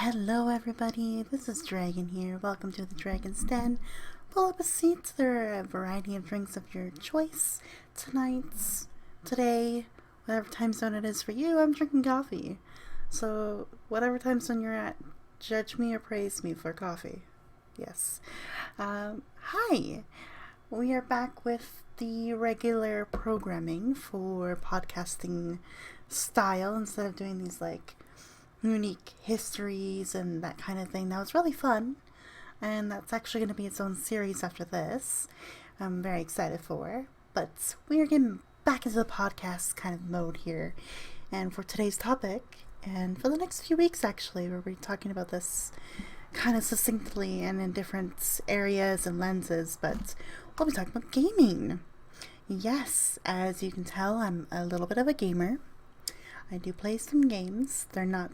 Hello everybody, this is Dragyn here. Welcome to the Dragyn's Den. Pull up a seat. There are a variety of drinks of your choice. Today, whatever time zone it is for you, I'm drinking coffee. So, whatever time zone you're at, judge me or praise me for coffee. Yes. Hi! We are back with the regular programming for podcasting style instead of doing these unique histories and that kind of thing. That was really fun, and that's actually going to be its own series after this. I'm very excited for, but we are getting back into the podcast kind of mode here, and for today's topic, and for the next few weeks actually, we'll be talking about this kind of succinctly and in different areas and lenses, but we'll be talking about gaming. Yes, as you can tell, I'm a little bit of a gamer. I do play some games. They're not,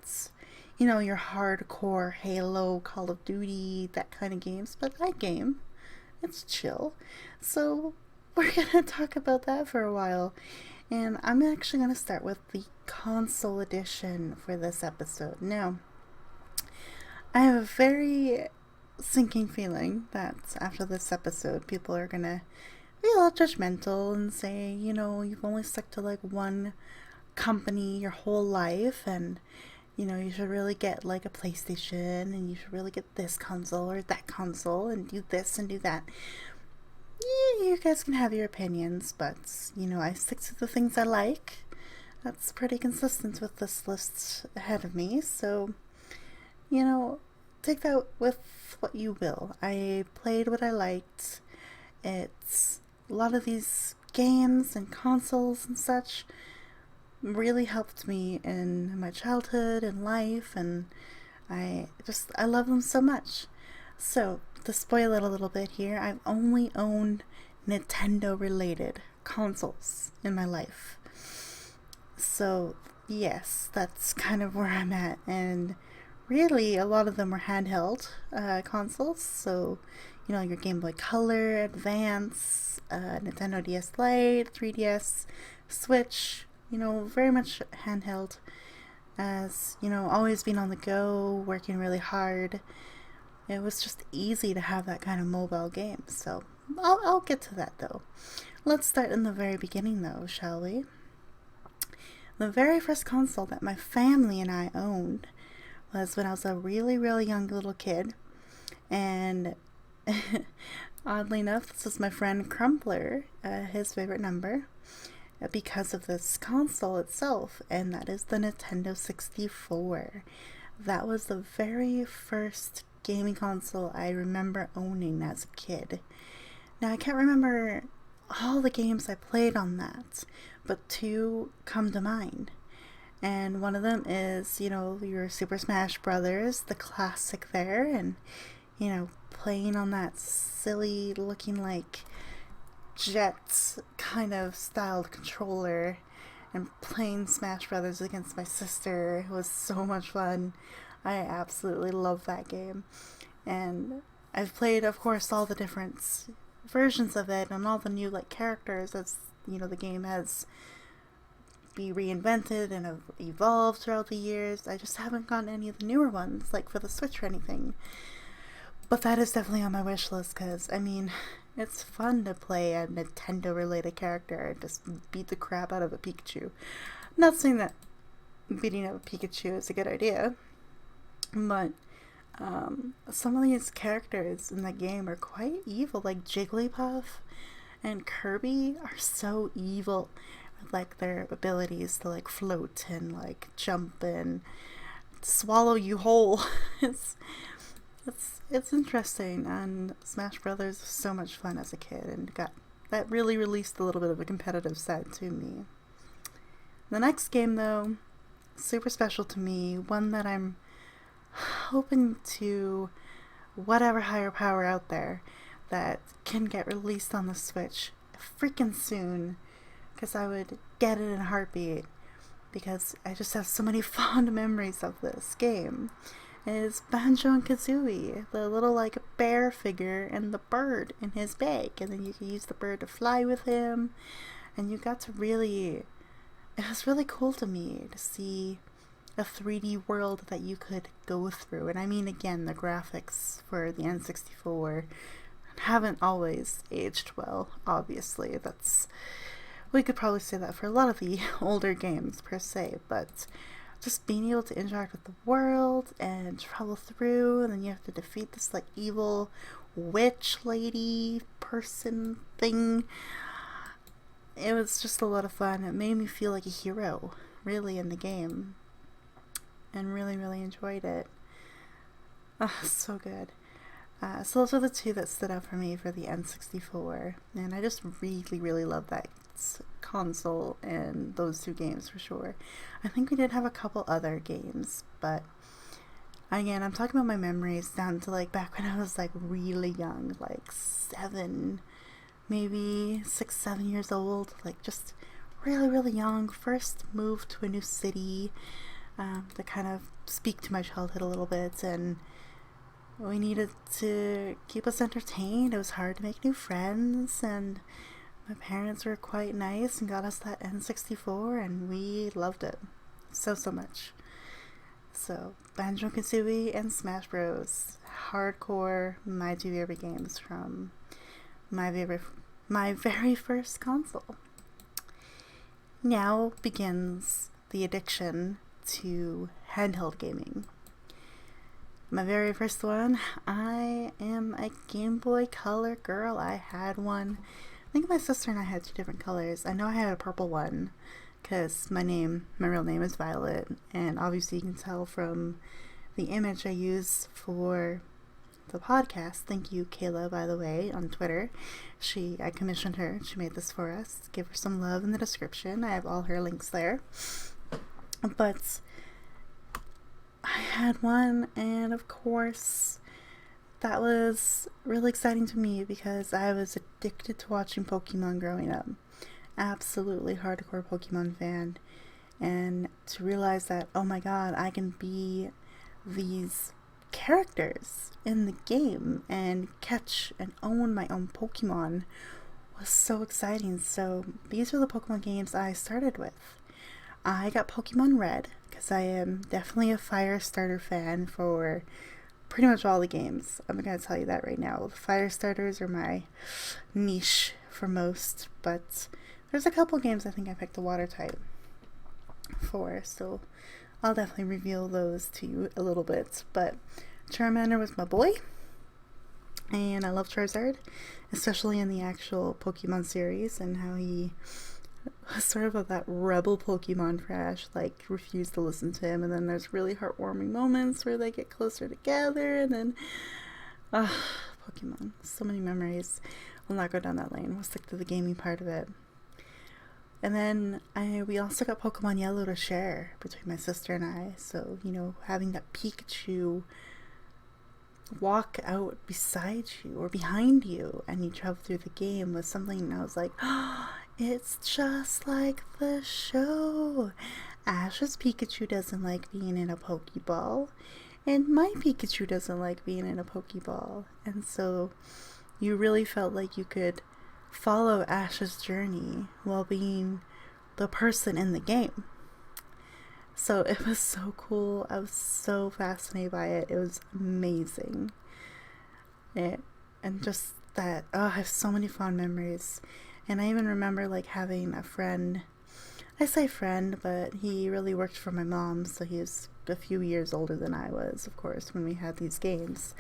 your hardcore Halo, Call of Duty, that kind of games, but I game. It's chill. So we're going to talk about that for a while. And I'm actually going to start with the console edition for this episode. Now, I have a very sinking feeling that after this episode, people are going to be a little judgmental and say, you've only stuck to one company your whole life, and you should really get a PlayStation, and you should really get this console or that console and do this and do that. Yeah, you guys can have your opinions, but I stick to the things I like. That's pretty consistent with this list ahead of me, so take that with what you will. I played what I liked. It's a lot of these games and consoles and such really helped me in my childhood and life, and I love them so much. So, to spoil it a little bit here, I've only owned Nintendo related consoles in my life. So, yes, that's kind of where I'm at, and really a lot of them were handheld consoles, so your Game Boy Color, Advance, Nintendo DS Lite, 3DS, Switch, very much handheld, as, always being on the go, working really hard. It was just easy to have that kind of mobile game, so I'll get to that though. Let's start in the very beginning though, shall we? The very first console that my family and I owned was when I was a really, really young little kid, and oddly enough, this was my friend Crumpler, his favorite number, because of this console itself, and that is the Nintendo 64. That was the very first gaming console I remember owning as a kid. Now, I can't remember all the games I played on that, but two come to mind. And one of them is, your Super Smash Brothers, the classic there, and, playing on that silly looking Jet kind of styled controller and playing Smash Brothers against my sister. It was so much fun. I absolutely love that game. And I've played, of course, all the different versions of it and all the new characters as the game has be reinvented and evolved throughout the years. I just haven't gotten any of the newer ones for the Switch or anything. But that is definitely on my wish list, because it's fun to play a Nintendo related character and just beat the crap out of a Pikachu. Not saying that beating up a Pikachu is a good idea, but some of these characters in the game are quite evil. Jigglypuff and Kirby are so evil with their abilities to float and jump and swallow you whole. It's interesting, and Smash Brothers was so much fun as a kid, and that really released a little bit of a competitive side to me. The next game, though, super special to me, one that I'm hoping to whatever higher power out there that can get released on the Switch freaking soon, because I would get it in a heartbeat, because I just have so many fond memories of this game, is Banjo and Kazooie, the little bear figure and the bird in his bag, and then you can use the bird to fly with him, and you got to it was really cool to me to see a 3D world that you could go through. And I mean, again, the graphics for the N64 haven't always aged well, obviously. We could probably say that for a lot of the older games per se, but just being able to interact with the world and travel through, and then you have to defeat this like evil witch lady person thing. It was just a lot of fun. It made me feel like a hero, really, in the game, and really, really enjoyed it. So good. So those are the two that stood out for me for the N64, and I just really, really love that console and those two games for sure. I think we did have a couple other games, but again, I'm talking about my memories down to like back when I was like really young, like 7, maybe 6, 7 years old, like just really, really young. First moved to a new city to kind of speak to my childhood a little bit, and we needed to keep us entertained. It was hard to make new friends, and my parents were quite nice and got us that N64, and we loved it so much. So, Banjo-Kazooie and Smash Bros. Hardcore, my two favorite games from my very first console. Now begins the addiction to handheld gaming. My very first one, I am a Game Boy Color girl. I had one. I think my sister and I had 2 different colors. I know I had a purple one because my real name is Violet, and obviously you can tell from the image I use for the podcast. Thank you, Kayla, by the way, on Twitter. I commissioned her. She made this for us. Give her some love in the description. I have all her links there. But I had one, and of course that was really exciting to me because I was addicted to watching Pokemon growing up. Absolutely hardcore Pokemon fan. And to realize that, oh my god, I can be these characters in the game and catch and own my own Pokemon was so exciting. So these are the Pokemon games I started with. I got Pokemon Red because I am definitely a fire starter fan for pretty much all the games. I'm going to tell you that right now. The fire starters are my niche for most, but there's a couple games I think I picked the water type for, so I'll definitely reveal those to you a little bit. But Charmander was my boy, and I love Charizard, especially in the actual Pokemon series, and how he was sort of that rebel Pokemon for Ash, like refused to listen to him, and then there's really heartwarming moments where they get closer together, and then Pokemon, so many memories. We'll not go down that lane. We'll stick to the gaming part of it. And then we also got Pokemon Yellow to share between my sister and I, so having that Pikachu walk out beside you or behind you and you travel through the game was something I was like, oh, it's just like the show. Ash's Pikachu doesn't like being in a Pokeball, and my Pikachu doesn't like being in a Pokeball. And so you really felt like you could follow Ash's journey while being the person in the game. So it was so cool. I was so fascinated by it. It was amazing. And just that, I have so many fond memories. And I even remember like having a friend, I say friend, but he really worked for my mom, so he was a few years older than I was, of course, when we had these games.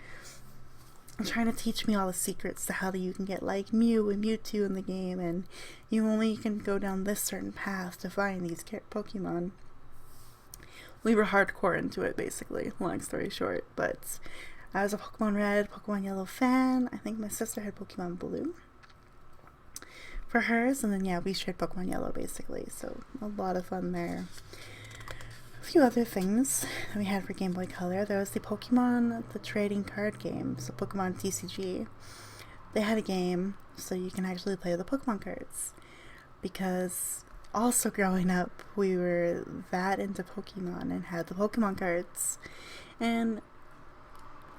Trying to teach me all the secrets to how you can get like Mew and Mewtwo in the game, and you only can go down this certain path to find these Pokemon. We were hardcore into it, basically, long story short. But I was a Pokemon Red, Pokemon Yellow fan. I think my sister had Pokemon Blue for hers, and then we shared Pokemon Yellow basically, so a lot of fun there. A few other things that we had for Game Boy Color. There was the trading card game, so Pokemon TCG. They had a game so you can actually play the Pokemon cards, because also growing up we were that into Pokemon and had the Pokemon cards. And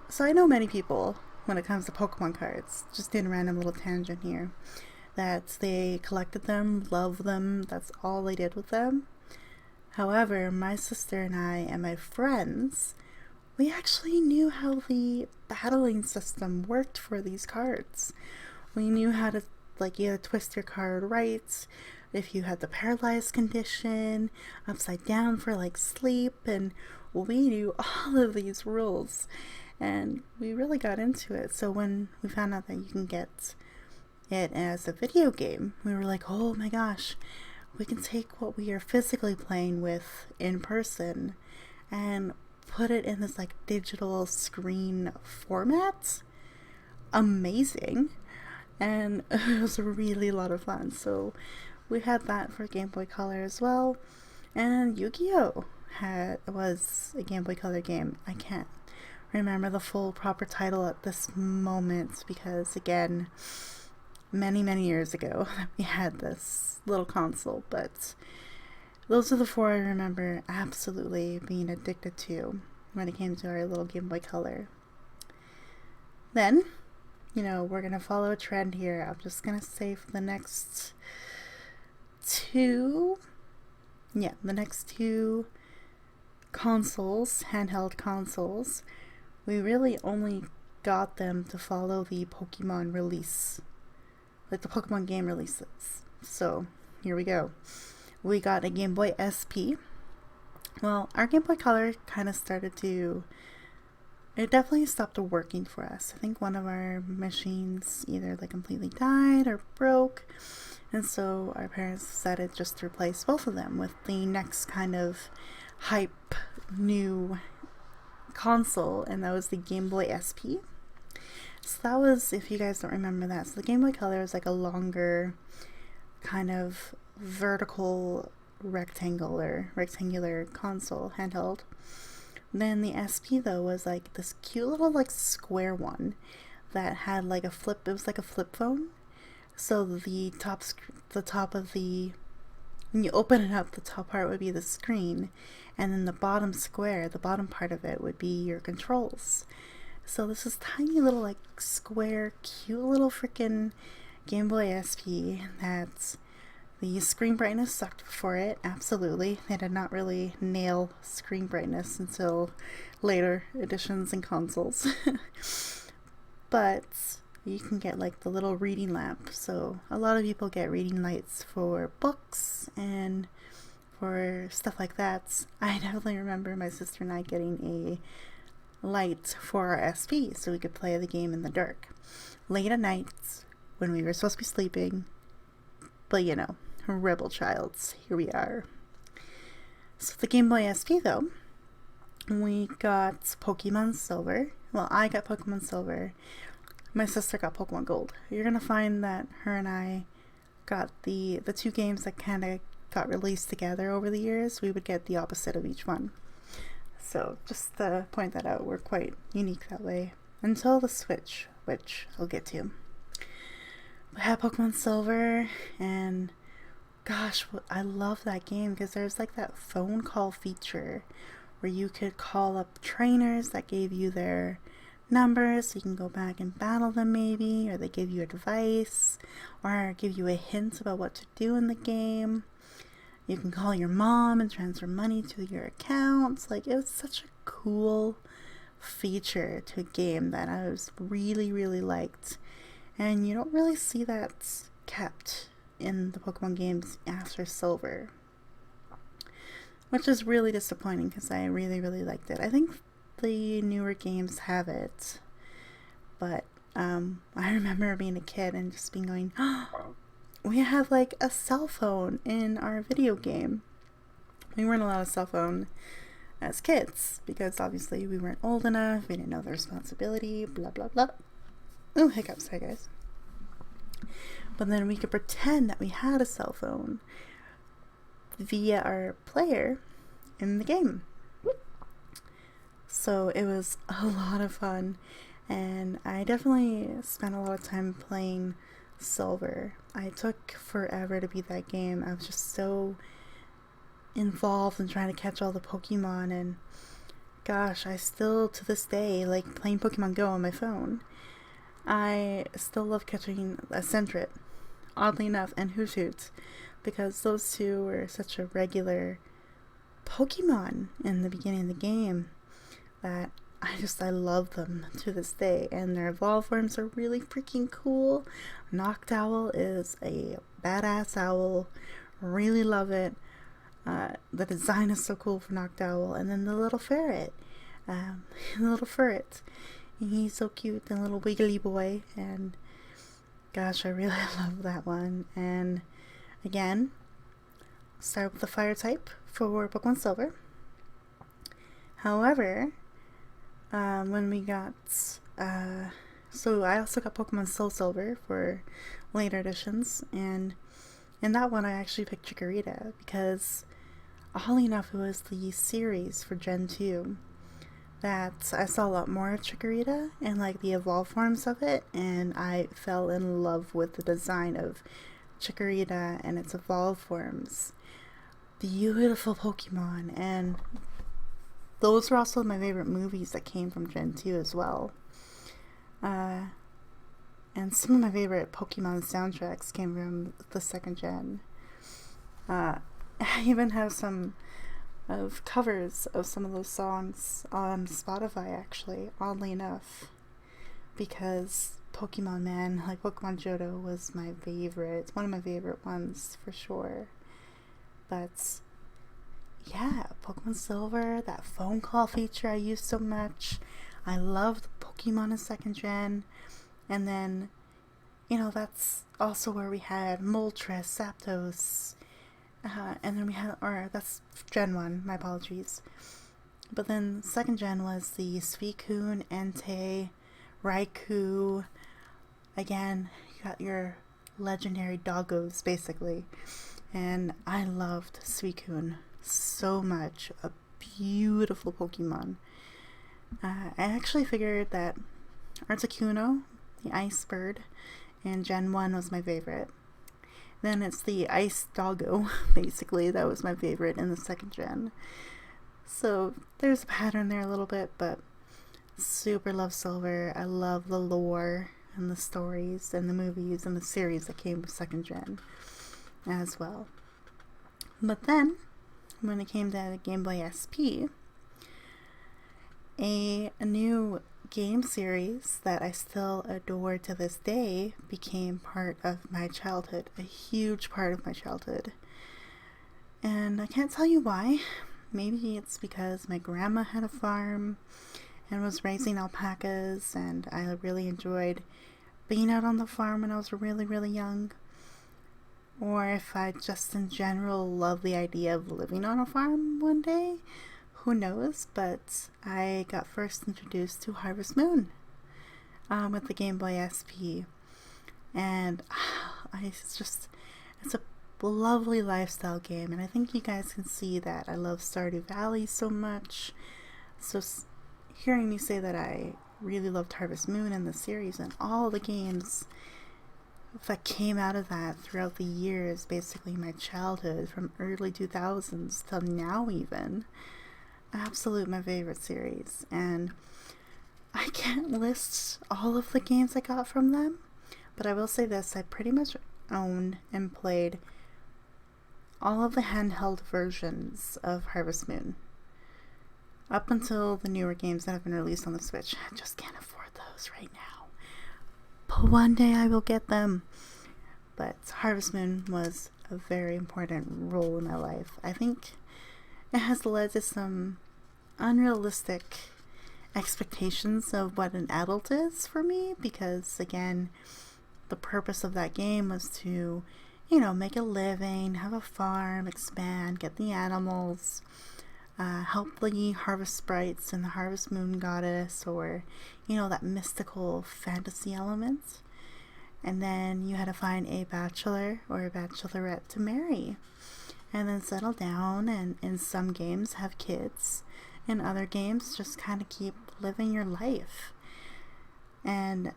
so I know many people, when it comes to Pokemon cards, just doing a random little tangent here, that they collected them, loved them, that's all they did with them. However, my sister and I and my friends, we actually knew how the battling system worked for these cards. We knew how to, like, you had to twist your card right, if you had the paralyzed condition, upside down for like sleep, and we knew all of these rules. And we really got into it. So when we found out that you can get it as a video game, we were like, oh my gosh, we can take what we are physically playing with in person and put it in this like digital screen format. Amazing. And it was a really lot of fun. So we had that for Game Boy Color as well. And Yu-Gi-Oh! Was a Game Boy Color game. I can't remember the full proper title at this moment because, again, many years ago we had this little console, but those are the four I remember absolutely being addicted to when it came to our little Game Boy Color. Then, we're going to follow a trend here. I'm just going to say for the next two consoles, handheld consoles, we really only got them to follow the Pokemon release, like the Pokemon game releases. So here we go. We got a Game Boy SP. Well, our Game Boy Color kind of it definitely stopped working for us. I think one of our machines either like completely died or broke, and so our parents decided just to replace both of them with the next kind of hype new console, and that was the Game Boy SP. So that was, if you guys don't remember that, so the Game Boy Color is like a longer kind of vertical rectangular console handheld. Then the SP though was like this cute little like square one that had like a flip. It was like a flip phone. So the top of the, when you open it up, the top part would be the screen, and then the bottom part of it would be your controls. So this is tiny little like square, cute little freaking Game Boy SP that the screen brightness sucked for it, absolutely. They did not really nail screen brightness until later editions and consoles. But you can get like the little reading lamp. So a lot of people get reading lights for books and for stuff like that. I definitely remember my sister and I getting a light for our SP so we could play the game in the dark. Late at night when we were supposed to be sleeping. But rebel childs, here we are. So the Game Boy SP though, we got Pokemon Silver. Well, I got Pokemon Silver. My sister got Pokemon Gold. You're gonna find that her and I got the two games that kind of got released together over the years. We would get the opposite of each one. So just to point that out, we're quite unique that way. Until the Switch, which I'll get to. We had Pokemon Silver, and gosh, I love that game because there's like that phone call feature where you could call up trainers that gave you their numbers so you can go back and battle them maybe, or they give you advice or give you a hint about what to do in the game. You can call your mom and transfer money to your account. Like, it was such a cool feature to a game that I was really liked, and you don't really see that kept in the Pokemon games after Silver, which is really disappointing because I really liked it. I think the newer games have it, but I remember being a kid and just being going, oh, we have like a cell phone in our video game. We weren't allowed a cell phone as kids because obviously we weren't old enough, we didn't know the responsibility, blah blah blah. Oh, hiccups, hi guys. But then we could pretend that we had a cell phone via our player in the game. So it was a lot of fun, and I definitely spent a lot of time playing Silver. I took forever to beat that game. I was just so involved in trying to catch all the Pokemon, and gosh, I still to this day like playing Pokemon Go on my phone. I still love catching a Sentret, oddly enough, and Hoot, because those two were such a regular Pokemon in the beginning of the game that I love them to this day, and their evolved forms are really freaking cool. Noctowl is a badass owl, really love it. The design is so cool for Noctowl, and then the little ferret, the little ferret, he's so cute, the little wiggly boy, and gosh, I really love that one. And again, start with the fire type for Pokemon Silver. However, when we got, so I also got Pokemon Soul Silver for later editions, and in that one I actually picked Chikorita because, oddly enough, it was the series for Gen 2 that I saw a lot more of Chikorita and like the evolved forms of it, and I fell in love with the design of Chikorita and its evolved forms. Beautiful Pokemon, and those were also my favorite movies that came from Gen 2 as well. And some of my favorite Pokemon soundtracks came from the second gen. I even have some of covers of some of those songs on Spotify, actually, oddly enough, because Pokemon Man, like Pokemon Johto, was my favorite. It's one of my favorite ones for sure. But yeah, Pokemon Silver, that phone call feature I used so much. I loved Pokemon in second gen. And then, that's also where we had Moltres, Zapdos, and then we had, or that's Gen 1, my apologies. But then second gen was the Suicune, Entei, Raikou. Again, you got your legendary doggos, basically. And I loved Suicune so much. A beautiful Pokemon. I actually figured that Articuno, the ice bird, in Gen 1 was my favorite. Then it's the ice doggo, basically, that was my favorite in the second gen. So there's a pattern there a little bit, but super love Silver. I love the lore and the stories and the movies and the series that came with second gen as well. But then, when it came to Game Boy SP, a new game series that I still adore to this day became part of my childhood, a huge part of my childhood. And I can't tell you why. Maybe it's because my grandma had a farm and was raising alpacas, and I really enjoyed being out on the farm when I was really, really young. Or if I just in general love the idea of living on a farm one day. Who knows? But I got first introduced to Harvest Moon with the Game Boy SP. And it's a lovely lifestyle game. And I think you guys can see that I love Stardew Valley so much. So hearing me say that I really loved Harvest Moon and the series and all the games that came out of that throughout the years, basically my childhood from early 2000s till now even. Absolute my favorite series, and I can't list all of the games I got from them, but I will say this: I pretty much owned and played all of the handheld versions of Harvest Moon up until the newer games that have been released on the Switch. I just can't afford those right now, but one day I will get them. But Harvest Moon was a very important role in my life. I think it has led to some unrealistic expectations of what an adult is for me, because again, the purpose of that game was to, make a living, have a farm, expand, get the animals, help the harvest sprites and the Harvest Moon goddess, or, that mystical fantasy element. And then you had to find a bachelor or a bachelorette to marry, and then settle down, and in some games have kids, in other games just kind of keep living your life. And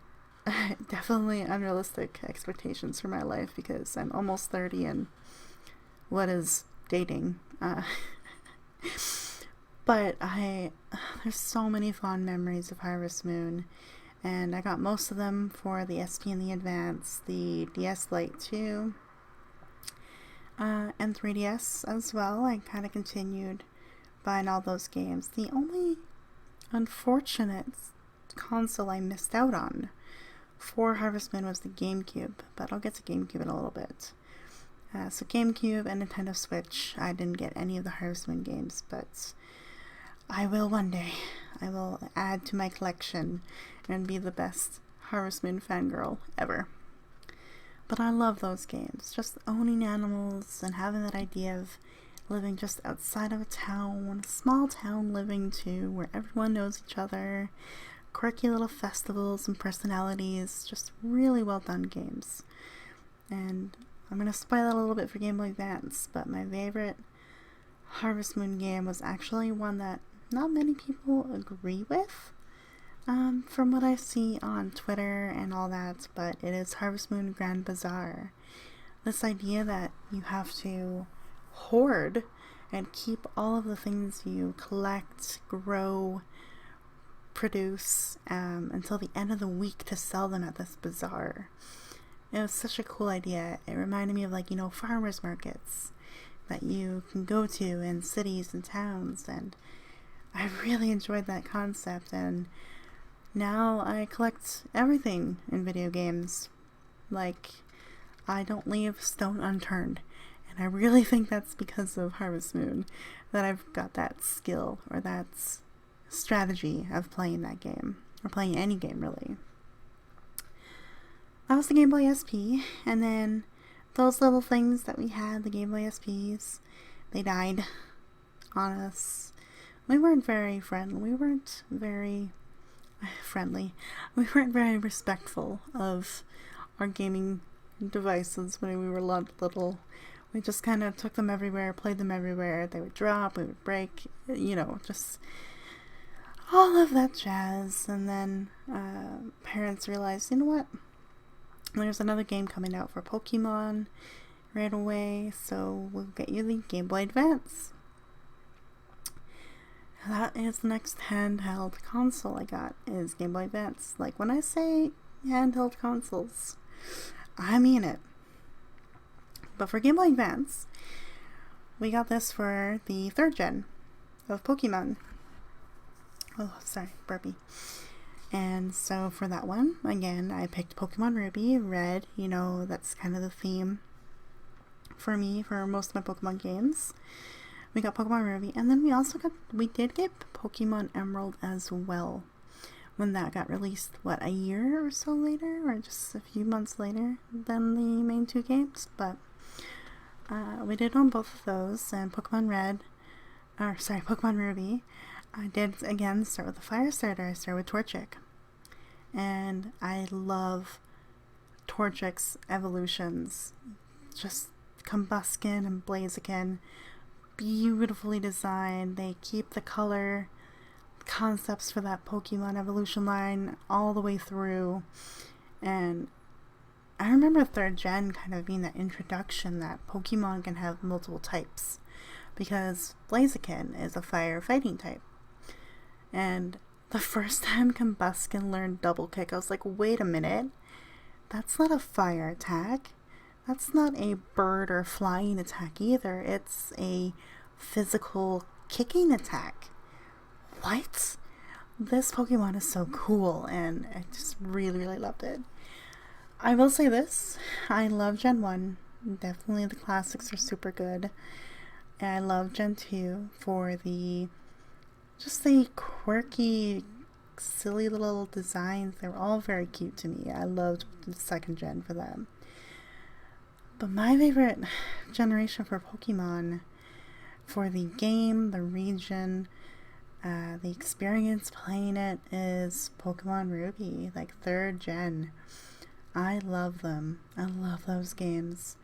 definitely unrealistic expectations for my life, because I'm almost 30 and what is dating? But there's so many fond memories of Harvest Moon, and I got most of them for the SP and the Advance, the DS Lite 2, and 3DS as well. I kind of continued buying all those games. The only unfortunate console I missed out on for Harvest Moon was the GameCube, but I'll get to GameCube in a little bit. So GameCube and Nintendo Switch, I didn't get any of the Harvest Moon games, but I will one day. I will add to my collection and be the best Harvest Moon fangirl ever. But I love those games. Just owning animals and having that idea of living just outside of a town, a small town living too, where everyone knows each other, quirky little festivals and personalities, just really well done games. And I'm going to spoil it a little bit for Game Boy Advance, but my favorite Harvest Moon game was actually one that not many people agree with, from what I see on Twitter and all that, but it is Harvest Moon Grand Bazaar. This idea that you have to hoard and keep all of the things you collect, grow, produce, until the end of the week to sell them at this bazaar. It was such a cool idea. It reminded me of farmers markets that you can go to in cities and towns, and I really enjoyed that concept, and now I collect everything in video games. I don't leave stone unturned, and I really think that's because of Harvest Moon, that I've got that skill, or that strategy of playing that game, or playing any game really. That was the Game Boy SP, and then those little things that we had, the Game Boy SPs, they died on us. We weren't very friendly. We weren't very respectful of our gaming devices when we were little. We just kind of took them everywhere, played them everywhere. They would drop, we would break, just all of that jazz. And then parents realized, you know what? There's another game coming out for Pokemon right away, so we'll get you the Game Boy Advance. That is the next handheld console I got, is Game Boy Advance. When I say handheld consoles, I mean it. But for Game Boy Advance, we got this for the 3rd gen of Pokemon. Oh, sorry, burpee. And so for that one, again, I picked Pokemon Ruby, Red. That's kind of the theme for me for most of my Pokemon games. We got Pokemon Ruby, and then we did get Pokemon Emerald as well, when that got released, a year or so later, or just a few months later than the main 2 games, but we did own both of those. And Pokemon Ruby, I did again start with the fire starter. I started with Torchic, and I love Torchic's evolutions, just Combuskin and Blaziken, beautifully designed. They keep the color concepts for that Pokemon evolution line all the way through, and I remember 3rd gen kind of being that introduction that Pokemon can have multiple types, because Blaziken is a fire fighting type. And the first time Combuskin learned Double Kick, I was like, wait a minute, that's not a fire attack. That's not a bird or flying attack either. It's a physical kicking attack. What? This Pokemon is so cool, and I just really, really loved it. I will say this, I love Gen 1. Definitely the classics are super good. And I love Gen 2 for the quirky, silly little designs. They were all very cute to me. I loved the 2nd gen for them. But my favorite generation for Pokemon, for the game, the region, the experience playing it, is Pokemon Ruby, 3rd gen. I love them. I love those games.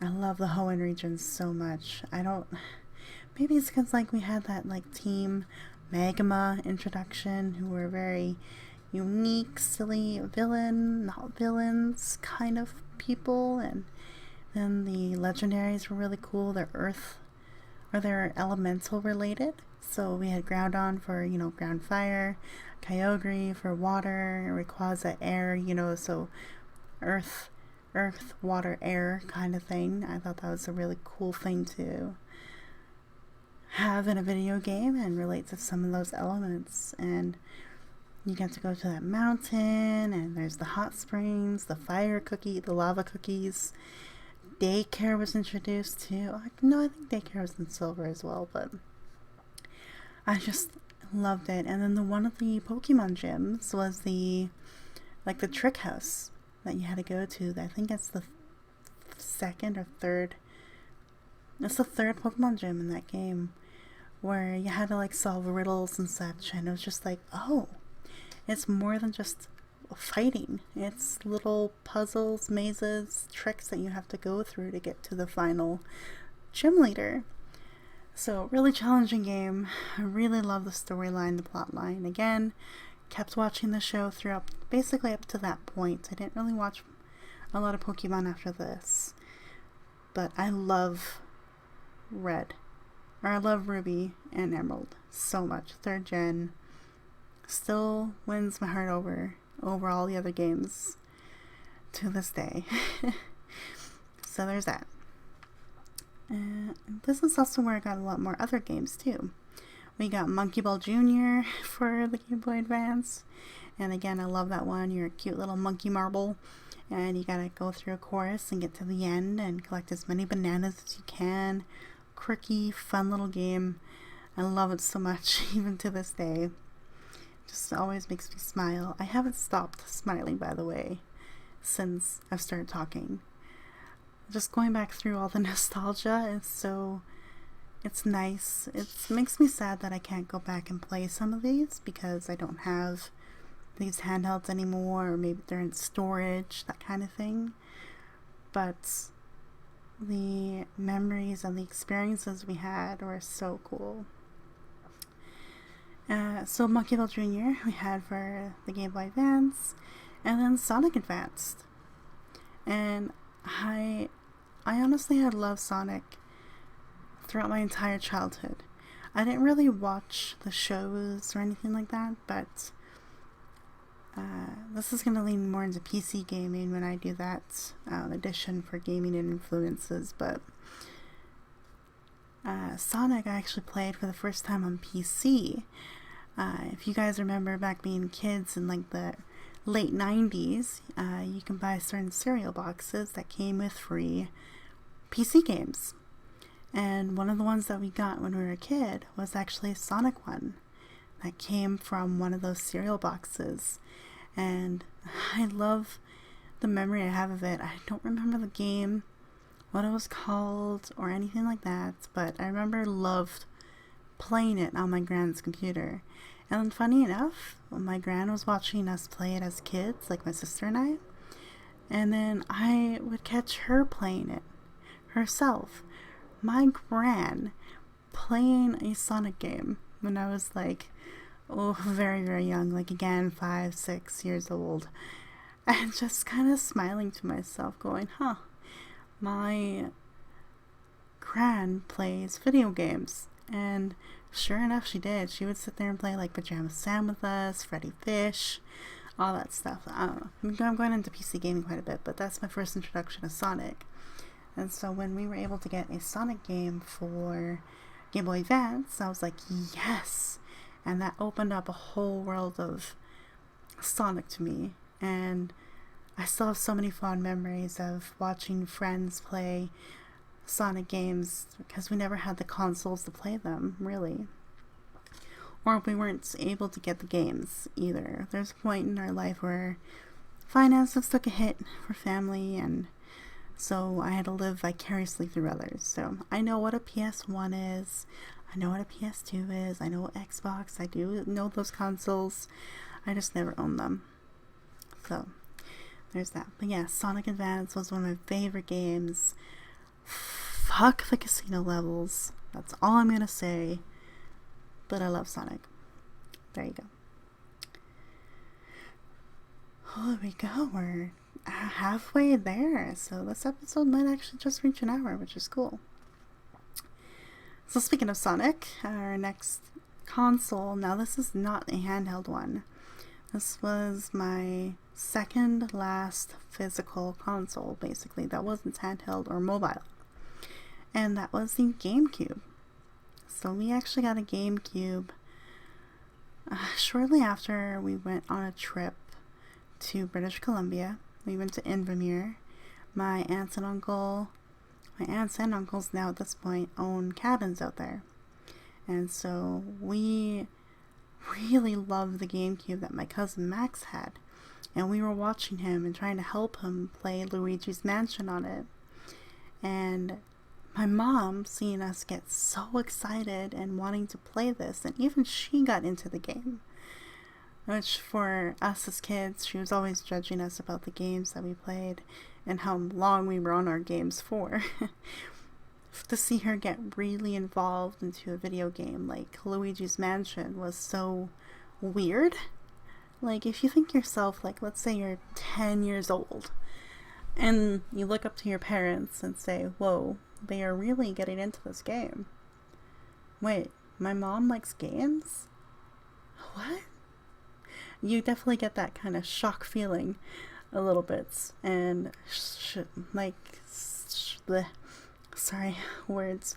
I love the Hoenn region so much. Maybe it's because we had that Team Magma introduction, who were very unique, silly not villains kind of people, and then the legendaries were really cool. They're earth, or they're elemental related. So we had Groudon for, ground fire, Kyogre for water, Rayquaza air, so earth, water, air kind of thing. I thought that was a really cool thing to have in a video game and relate to some of those elements. And you get to go to that mountain, and there's the hot springs, the fire cookie, the lava cookies. Daycare was introduced too. No, I think daycare was in silver as well, but I just loved it. And then one of the Pokemon gyms was the trick house that you had to go to. I think it's the second or third. It's the third Pokemon gym in that game, where you had to solve riddles and such. And it was just oh, it's more than just fighting. It's little puzzles, mazes, tricks that you have to go through to get to the final gym leader. So, really challenging game. I really love the storyline, the plot line. Again, kept watching the show throughout, basically up to that point. I didn't really watch a lot of Pokemon after this. But I love I love Ruby and Emerald so much. 3rd gen still wins my heart over all the other games to this day. So there's that. This is also where I got a lot more other games too. We got Monkey Ball Jr. for the Game Boy Advance, and again, I love that one. You're a cute little monkey marble, and you gotta go through a course and get to the end and collect as many bananas as you can. Quirky, fun little game. I love it so much, even to this day. Just always makes me smile. I haven't stopped smiling, by the way, since I've started talking. Just going back through all the nostalgia it's nice. It makes me sad that I can't go back and play some of these because I don't have these handhelds anymore, or maybe they're in storage, that kind of thing. But the memories and the experiences we had were so cool. So Monkey Ball Jr. we had for the Game Boy Advance, and then Sonic Advanced. And I honestly had loved Sonic throughout my entire childhood. I didn't really watch the shows or anything like that, but this is going to lean more into PC gaming when I do that edition for gaming and influences. But Sonic I actually played for the first time on PC. If you guys remember back being kids in the late 90s, you can buy certain cereal boxes that came with free PC games. And one of the ones that we got when we were a kid was actually a Sonic one that came from one of those cereal boxes. And I love the memory I have of it. I don't remember the game, what it was called, or anything like that, but I remember loved playing it on my grand's computer. And funny enough, my gran was watching us play it as kids, like my sister and I, and then I would catch her playing it herself. My gran playing a Sonic game when I was very, very young, again, 5, 6 years old, and just kind of smiling to myself going, my gran plays video games. And sure enough, she did. She would sit there and play Pajama Sam with us, Freddy Fish, all that stuff. I'm going into PC gaming quite a bit, but that's my first introduction to Sonic. And so when we were able to get a Sonic game for Game Boy Advance, I was like, yes! And that opened up a whole world of Sonic to me. And I still have so many fond memories of watching friends play Sonic games because we never had the consoles to play them, really. Or we weren't able to get the games either. There's a point in our life where finances took a hit for family, and so I had to live vicariously through others. So I know what a PS1 is. I know what a PS2 is. I know what Xbox. I do know those consoles. I just never owned them. So there's that. But yeah, Sonic Advance was one of my favorite games. Fuck the casino levels. That's all I'm gonna say. But I love Sonic. There you go. Oh, there we go. We're halfway there. So this episode might actually just reach an hour, which is cool. So speaking of Sonic, our next console. Now this is not a handheld one. This was my second last physical console, basically, that wasn't handheld or mobile. And that was the GameCube. So we actually got a GameCube shortly after we went on a trip to British Columbia. We went to Invermere. My aunts and uncles now at this point own cabins out there. And so we really loved the GameCube that my cousin Max had. And we were watching him and trying to help him play Luigi's Mansion on it. And my mom, seeing us get so excited and wanting to play this, and even she got into the game. Which for us as kids, she was always judging us about the games that we played and how long we were on our games for. To see her get really involved into a video game like Luigi's Mansion was so weird. Like, if you think yourself, like, let's say you're 10 years old, and you look up to your parents and say, whoa, they are really getting into this game. Wait, my mom likes games? What? You definitely get that kind of shock feeling a little bit. And, words.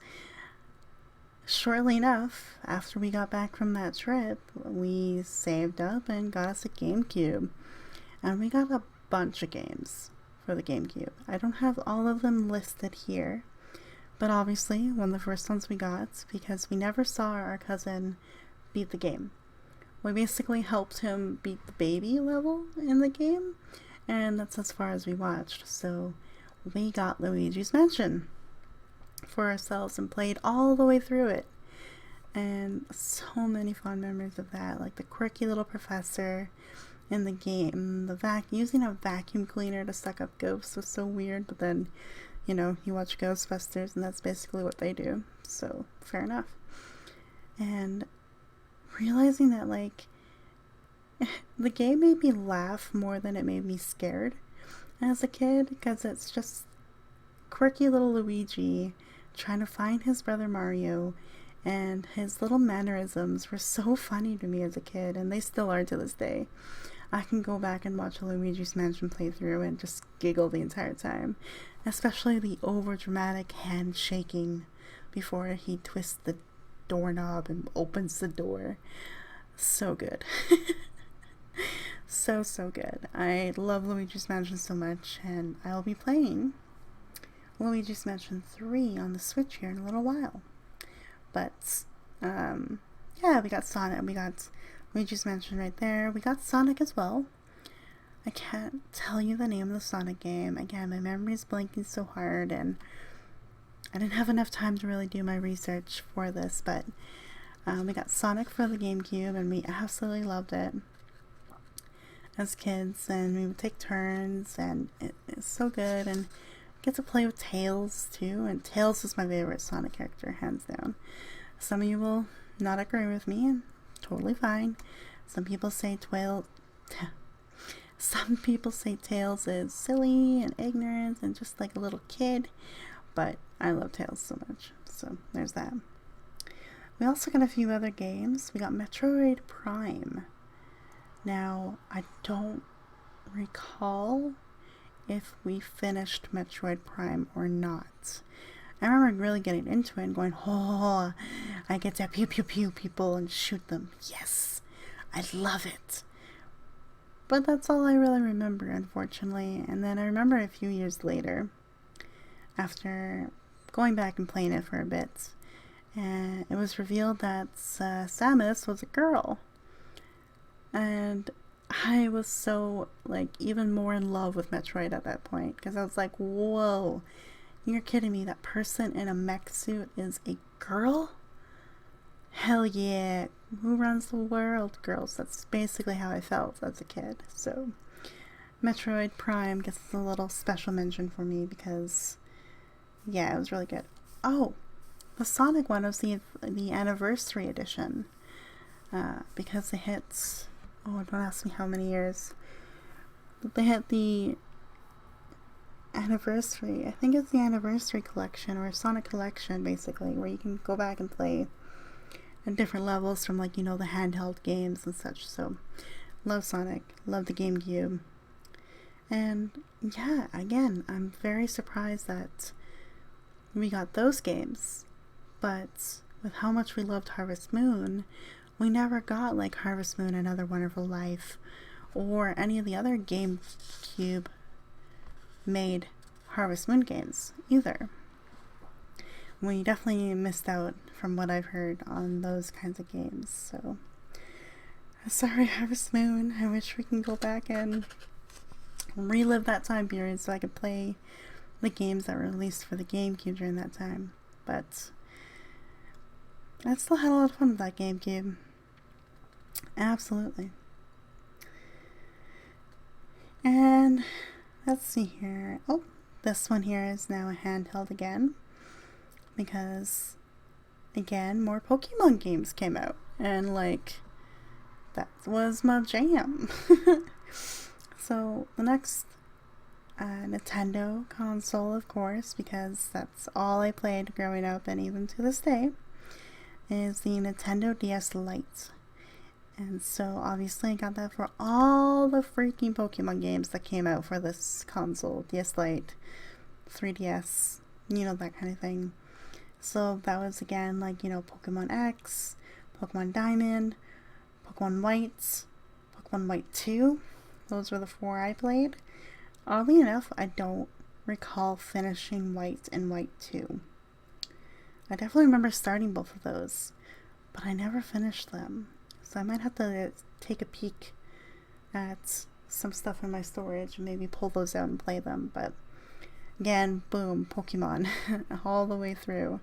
Shortly enough, after we got back from that trip, we saved up and got us a GameCube. And we got a bunch of games for the GameCube. I don't have all of them listed here, but obviously one of the first ones we got, because we never saw our cousin beat the game. We basically helped him beat the baby level in the game, and that's as far as we watched. So we got Luigi's Mansion for ourselves and played all the way through it. And so many fond memories of that, like the quirky little professor in the game, using a vacuum cleaner to suck up ghosts was so weird, but then, you know, you watch Ghostbusters and that's basically what they do, so fair enough. And realizing that, like, the game made me laugh more than it made me scared as a kid, because it's just quirky little Luigi trying to find his brother Mario, and his little mannerisms were so funny to me as a kid, and they still are to this day. I can go back and watch a Luigi's Mansion playthrough and just giggle the entire time, especially the over-dramatic hand shaking before he twists the doorknob and opens the door. So good. So good. I love Luigi's Mansion so much, and I'll be playing Luigi's Mansion 3 on the Switch here in a little while. But, yeah, we got Sonic, we got Luigi's Mansion right there. We got Sonic as well. I can't tell you the name of the Sonic game. Again, my memory's blanking so hard, and I didn't have enough time to really do my research for this, but we got Sonic for the GameCube, and we absolutely loved it as kids, and we would take turns, and it's so good, and get to play with Tails too, and Tails is my favorite Sonic character, hands down. Some of you will not agree with me, and totally fine. Some people say Tails is silly and ignorant and just like a little kid, but I love Tails so much, so there's that. We also got a few other games. We got Metroid Prime. Now, I don't recall if we finished Metroid Prime or not. I remember really getting into it and going, oh, I get to pew pew pew people and shoot them. Yes, I love it. But that's all I really remember, unfortunately. And then I remember a few years later, after going back and playing it for a bit, and it was revealed that Samus was a girl. And I was so, like, even more in love with Metroid at that point, because I was like, whoa, you're kidding me, that person in a mech suit is a girl? Hell yeah, who runs the world, girls? That's basically how I felt as a kid. So Metroid Prime gets a little special mention for me because, yeah, it was really good. Oh, the Sonic one was the anniversary edition, because they hit, oh, don't ask me how many years, but they hit the anniversary, I think it's the anniversary collection, or Sonic collection, basically, where you can go back and play in different levels from, like, you know, the handheld games and such. So love Sonic, love the GameCube, and yeah, again, I'm very surprised that we got those games, but with how much we loved Harvest Moon, we never got like Harvest Moon, Another Wonderful Life, or any of the other GameCube made Harvest Moon games either. We definitely missed out from what I've heard on those kinds of games. So sorry, Harvest Moon. I wish we can go back and relive that time period so I could play the games that were released for the GameCube during that time. But I still had a lot of fun with that GameCube. Absolutely. And let's see here. Oh, this one here is now a handheld again, because again, more Pokemon games came out, and like, that was my jam. So the next Nintendo console, of course, because that's all I played growing up and even to this day, is the Nintendo DS Lite. And so obviously I got that for all the freaking Pokemon games that came out for this console. DS Lite, 3DS, you know, that kind of thing. So that was again like, you know, Pokemon X, Pokemon Diamond, Pokemon White, Pokemon White 2. Those were the 4 I played. Oddly enough, I don't recall finishing White and White 2. I definitely remember starting both of those, but I never finished them. So I might have to take a peek at some stuff in my storage and maybe pull those out and play them. But again, boom, Pokemon all the way through.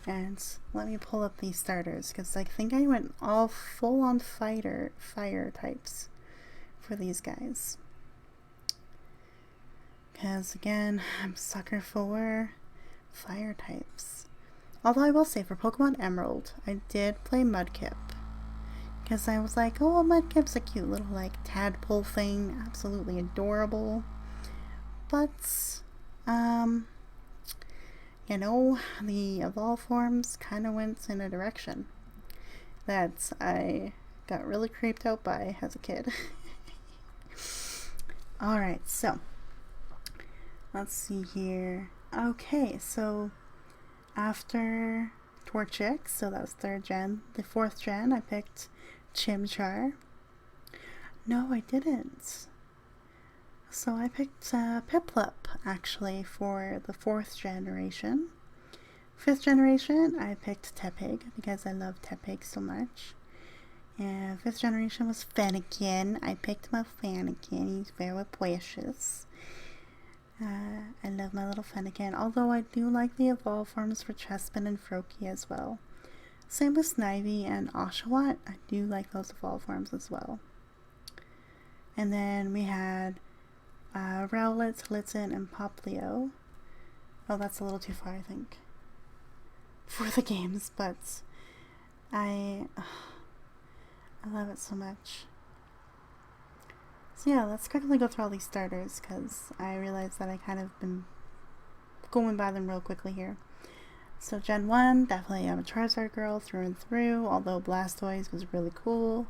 And let me pull up these starters, because I think I went all full on fire types for these guys. Because again, I'm a sucker for fire types. Although I will say, for Pokemon Emerald, I did play Mudkip. Because I was like, oh, Mudkip's a cute little, like, tadpole thing. Absolutely adorable. But, you know, the evolve forms kind of went in a direction that I got really creeped out by as a kid. Alright, so, let's see here. Okay, so, after Torchic, so that was 3rd gen. The 4th gen, I picked Chimchar. No, I didn't. So I picked Piplup, actually, for the 4th generation. 5th generation, I picked Tepig, because I love Tepig so much. And 5th generation was Fennekin. I picked my Fennekin. He's very precious. I love my little Fennekin, although I do like the evolve forms for Chespin and Froakie as well. Same with Snivy and Oshawott. I do like those evolve forms as well. And then we had Rowlet, Blitzen, and Poplio. Oh, that's a little too far, I think, for the games, but I love it so much. So yeah, let's quickly go through all these starters, because I realized that I kind of been going by them real quickly here. So Gen 1, definitely I'm a Charizard girl through and through, although Blastoise was really cool.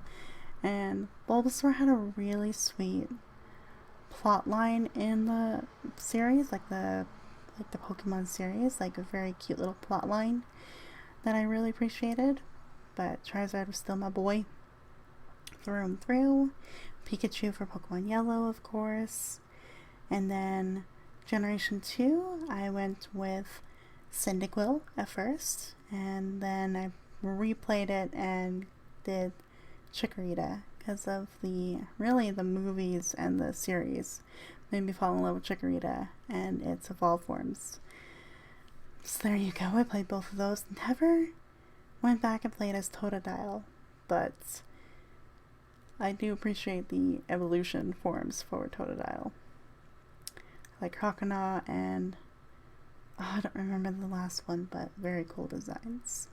And Bulbasaur had a really sweet plot line in the series, like the Pokemon series, like a very cute little plot line that I really appreciated. But Charizard was still my boy through and through. Pikachu for Pokemon Yellow, of course. And then Generation 2, I went with Cyndaquil at first, and then I replayed it and did Chikorita, because of the movies and the series made me fall in love with Chikorita and its evolved forms. So there you go, I played both of those. Never went back and played as Totodile, but I do appreciate the evolution forms for Totodile. I like Croconaw and I don't remember the last one, but very cool designs.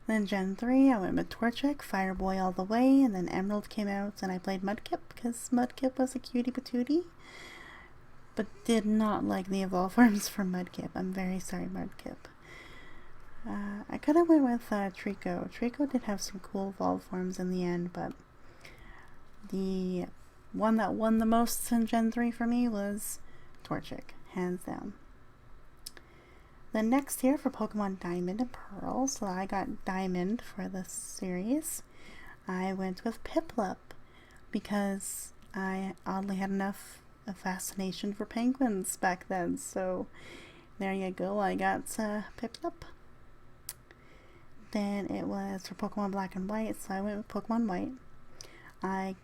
Then Gen 3, I went with Torchic, Fireboy all the way, and then Emerald came out and I played Mudkip, because Mudkip was a cutie patootie, but did not like the evolve forms for Mudkip. I'm very sorry, Mudkip. I could have went with Trico. Trico did have some cool evolve forms in the end, but the one that won the most in Gen 3 for me was Torchic, hands down. Then next here for Pokemon Diamond and Pearl, so I got Diamond for this series, I went with Piplup because I oddly had enough a fascination for penguins back then, so there you go, I got Piplup. Then it was for Pokemon Black and White, so I went with Pokemon White. I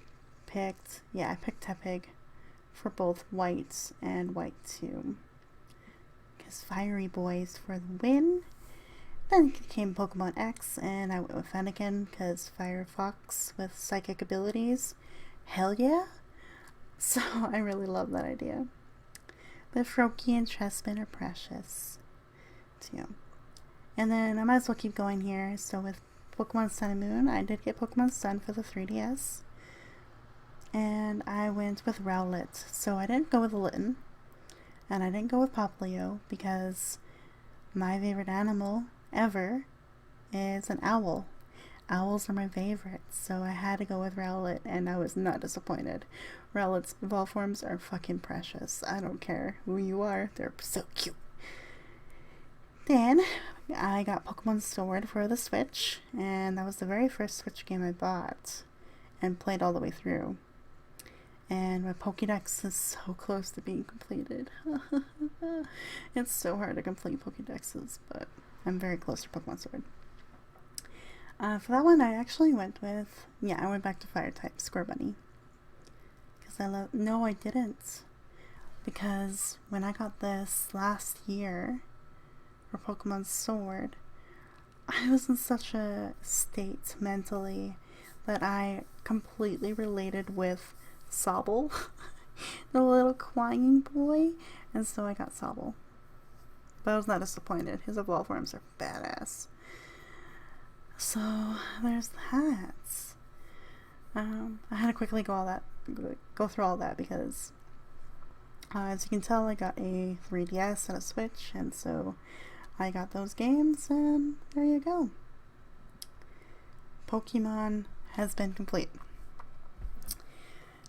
picked Tepig for both White and White 2. Because Fiery Boys for the win. Then came Pokemon X, and I went with Fennekin because Firefox with psychic abilities. Hell yeah! So I really love that idea. But Froakie and Chespin are precious too. And then I might as well keep going here. So with Pokemon Sun and Moon, I did get Pokemon Sun for the 3DS. And I went with Rowlet. So I didn't go with Litten. And I didn't go with Poplio because my favorite animal ever is an owl. Owls are my favorite, so I had to go with Rowlet, and I was not disappointed. Rowlet's evolved forms are fucking precious. I don't care who you are, they're so cute. Then I got Pokemon Sword for the Switch, and that was the very first Switch game I bought and played all the way through. And my Pokédex is so close to being completed. It's so hard to complete Pokédexes, but I'm very close to Pokemon Sword. For that one, I actually went with, I went back to Fire-type Scorbunny. Because no, I didn't. Because when I got this last year for Pokemon Sword, I was in such a state mentally that I completely related with Sobble, the little crying boy, and so I got Sobble. But I was not disappointed. His evolved forms are badass. So there's that. I had to quickly go through all that because, as you can tell, I got a 3DS and a Switch, and so I got those games, and there you go. Pokemon has been complete.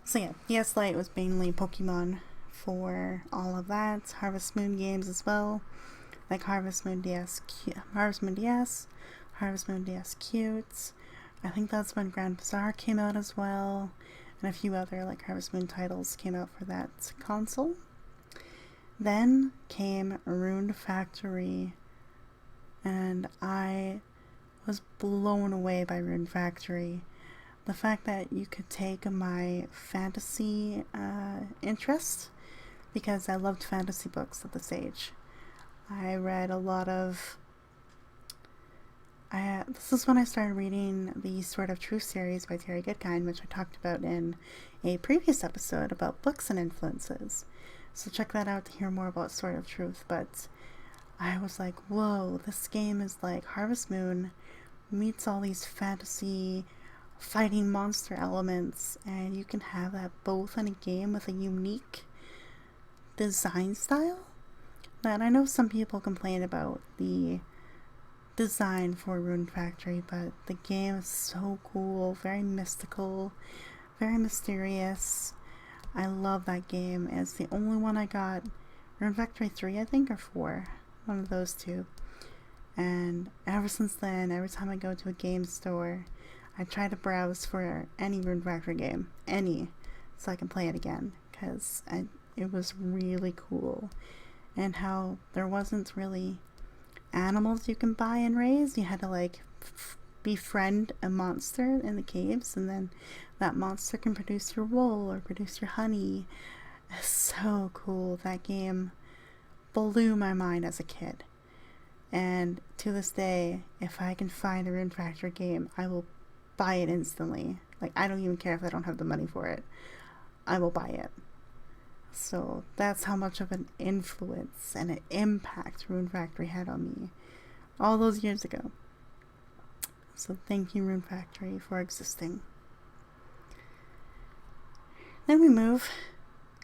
So yeah, DS Lite was mainly Pokemon for all of that. Harvest Moon games as well, like Harvest Moon DS, Harvest Moon Cute. I think that's when Grand Bazaar came out as well, and a few other like Harvest Moon titles came out for that console. Then came Rune Factory, and I was blown away by Rune Factory. The fact that you could take my fantasy interest, because I loved fantasy books at this age. I read a lot of... this is when I started reading the Sword of Truth series by Terry Goodkind, which I talked about in a previous episode about books and influences. So check that out to hear more about Sword of Truth. But I was like, whoa, this game is like Harvest Moon meets all these fantasy fighting monster elements, and you can have that both in a game with a unique design style. And I know some people complain about the design for Rune Factory, but the game is so cool, very mystical, very mysterious. I love that game. It's the only one I got. Rune Factory 3, I think, or 4. One of those two. And ever since then, every time I go to a game store, I try to browse for any Rune Factory game. Any. So I can play it again. Because it was really cool. And how there wasn't really animals you can buy and raise. You had to like befriend a monster in the caves, and then that monster can produce your wool or produce your honey. It's so cool. That game blew my mind as a kid, and to this day, if I can find a Rune Factory game, I will buy it instantly. Like, I don't even care if I don't have the money for it, I will buy it. So that's how much of an influence and an impact Rune Factory had on me all those years ago. So thank you, Rune Factory, for existing. Then we move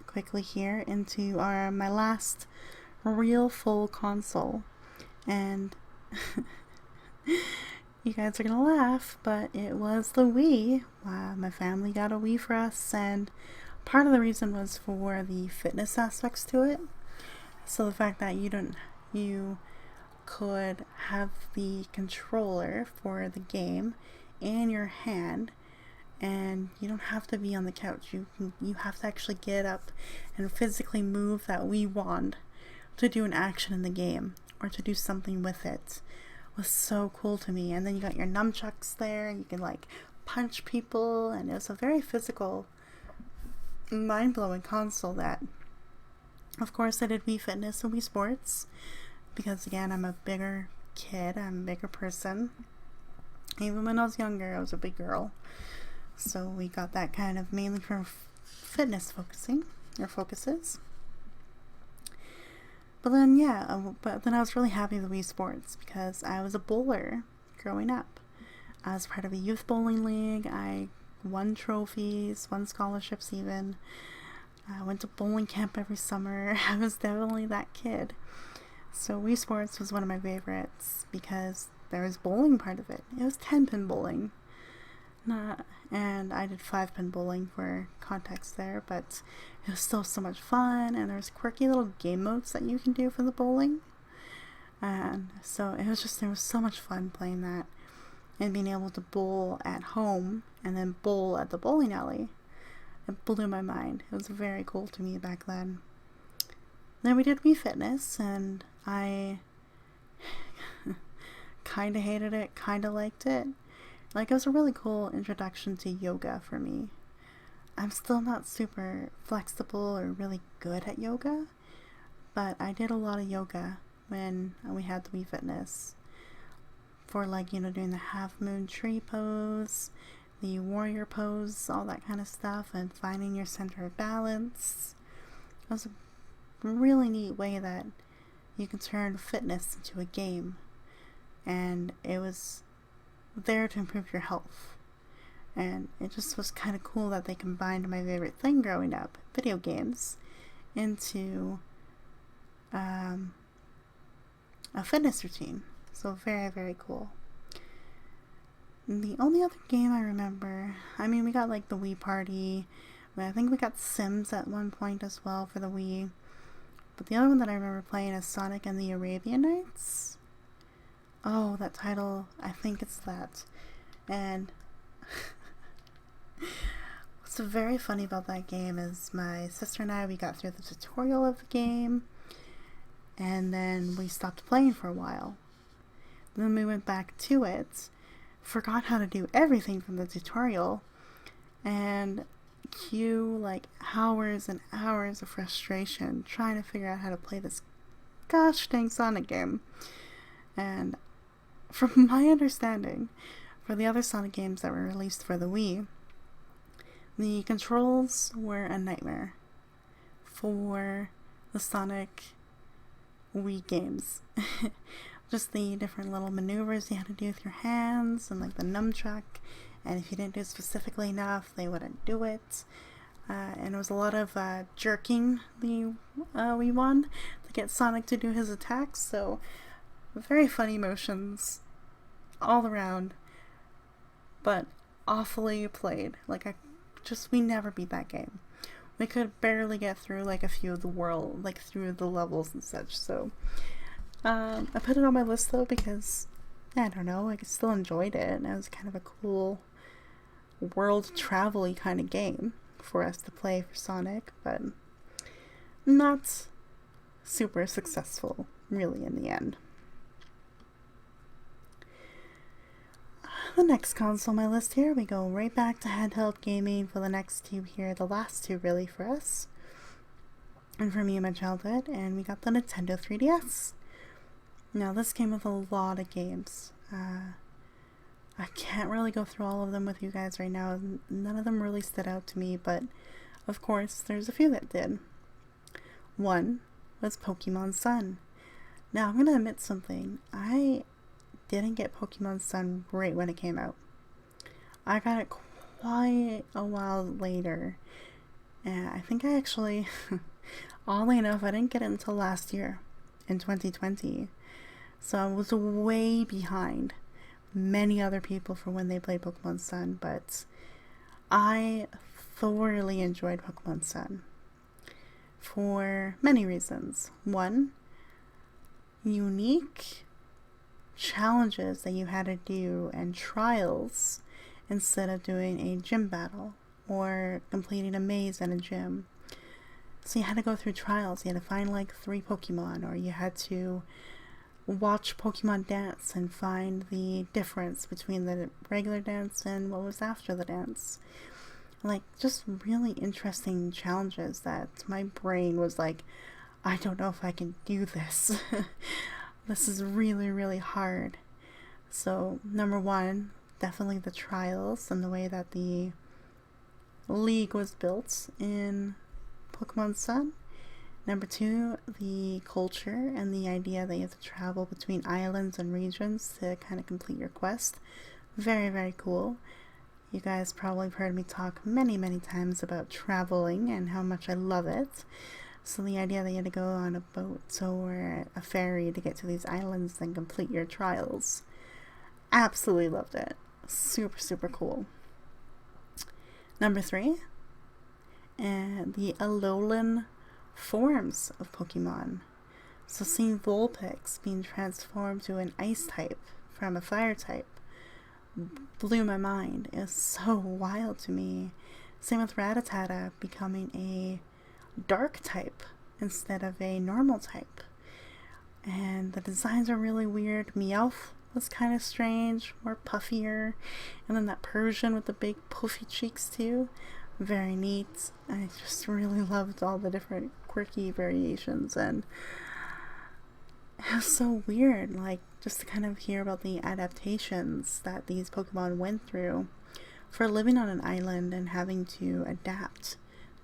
quickly here into my last real full console. And you guys are gonna laugh, but it was the Wii. Wow, my family got a Wii for us, and part of the reason was for the fitness aspects to it. So the fact that you could have the controller for the game in your hand, and you don't have to be on the couch. You have to actually get up and physically move that Wii wand to do an action in the game or to do something with it. It was so cool to me. And then you got your nunchucks there, and you can like punch people, and it was a very physical, mind-blowing console that, of course, I did Wii Fitness and Wii Sports because, again, I'm a bigger kid, I'm a bigger person. Even when I was younger, I was a big girl. So we got that kind of mainly for fitness focuses. But then, but then I was really happy with Wii Sports because I was a bowler growing up. I was part of a youth bowling league. I won trophies, won scholarships even. I went to bowling camp every summer. I was definitely that kid. So Wii Sports was one of my favorites because there was bowling part of it. It was 10-pin bowling. And I did 5-pin bowling for context there, but it was still so much fun, and there was quirky little game modes that you can do for the bowling. And so it was so much fun playing that and being able to bowl at home and then bowl at the bowling alley. It blew my mind. It was very cool to me back then. Then we did Wii Fitness, and I kind of hated it, kind of liked it. Like, it was a really cool introduction to yoga for me. I'm still not super flexible or really good at yoga, but I did a lot of yoga when we had the Wii Fitness. For doing the half moon tree pose, the warrior pose, all that kind of stuff, and finding your center of balance. It was a really neat way that you can turn fitness into a game, and it was there to improve your health. And it just was kind of cool that they combined my favorite thing growing up, video games, into a fitness routine. So very, very cool. The only other game I remember, we got like the Wii Party. I think we got Sims at one point as well for the Wii. But the other one that I remember playing is Sonic and the Arabian Nights. Oh, that title, I think it's that. And what's very funny about that game is my sister and I, we got through the tutorial of the game, and then we stopped playing for a while. Then we went back to it, forgot how to do everything from the tutorial, and cue like hours and hours of frustration trying to figure out how to play this gosh dang Sonic game. And from my understanding, for the other Sonic games that were released for the Wii, the controls were a nightmare for the Sonic Wii games. Just the different little maneuvers you had to do with your hands, and like the nunchuck, and if you didn't do it specifically enough, they wouldn't do it. And it was a lot of jerking the Wii one to get Sonic to do his attacks, so very funny motions all around, but awfully played. We never beat that game. We could barely get through like a few of through the levels and such, so I put it on my list though because, I don't know, I still enjoyed it, and it was kind of a cool world travel-y kind of game for us to play for Sonic, but not super successful really in the end. The next console on my list here, we go right back to handheld gaming for the next two here, the last two really for us, and for me in my childhood, and we got the Nintendo 3DS. Now this came with a lot of games. I can't really go through all of them with you guys right now. None of them really stood out to me, but of course there's a few that did. One was Pokemon Sun. Now I'm going to admit something. I didn't get Pokemon Sun right when it came out. I got it quite a while later. And I think I actually, oddly enough, I didn't get it until last year, in 2020. So I was way behind many other people for when they played Pokemon Sun, but I thoroughly enjoyed Pokemon Sun for many reasons. One, unique challenges that you had to do and trials instead of doing a gym battle or completing a maze at a gym. So you had to go through trials. You had to find like 3 Pokemon, or you had to watch Pokemon dance and find the difference between the regular dance and what was after the dance. Like, just really interesting challenges that my brain was like, I don't know if I can do this. This is really, really hard. So, number 1, definitely the trials and the way that the league was built in Pokemon Sun. Number 2, the culture and the idea that you have to travel between islands and regions to kind of complete your quest. Very, very cool. You guys probably have heard me talk many, many times about traveling and how much I love it. So the idea that you had to go on a boat or a ferry to get to these islands and complete your trials. Absolutely loved it. Super, super cool. Number 3, and the Alolan forms of Pokemon. So seeing Vulpix being transformed to an ice type from a fire type blew my mind. It was so wild to me. Same with Rattata becoming a dark type instead of a normal type. And the designs are really weird. Meowth was kind of strange, more puffier. And then that Persian with the big puffy cheeks too. Very neat. I just really loved all the different quirky variations, and it was so weird, like, just to kind of hear about the adaptations that these Pokemon went through for living on an island and having to adapt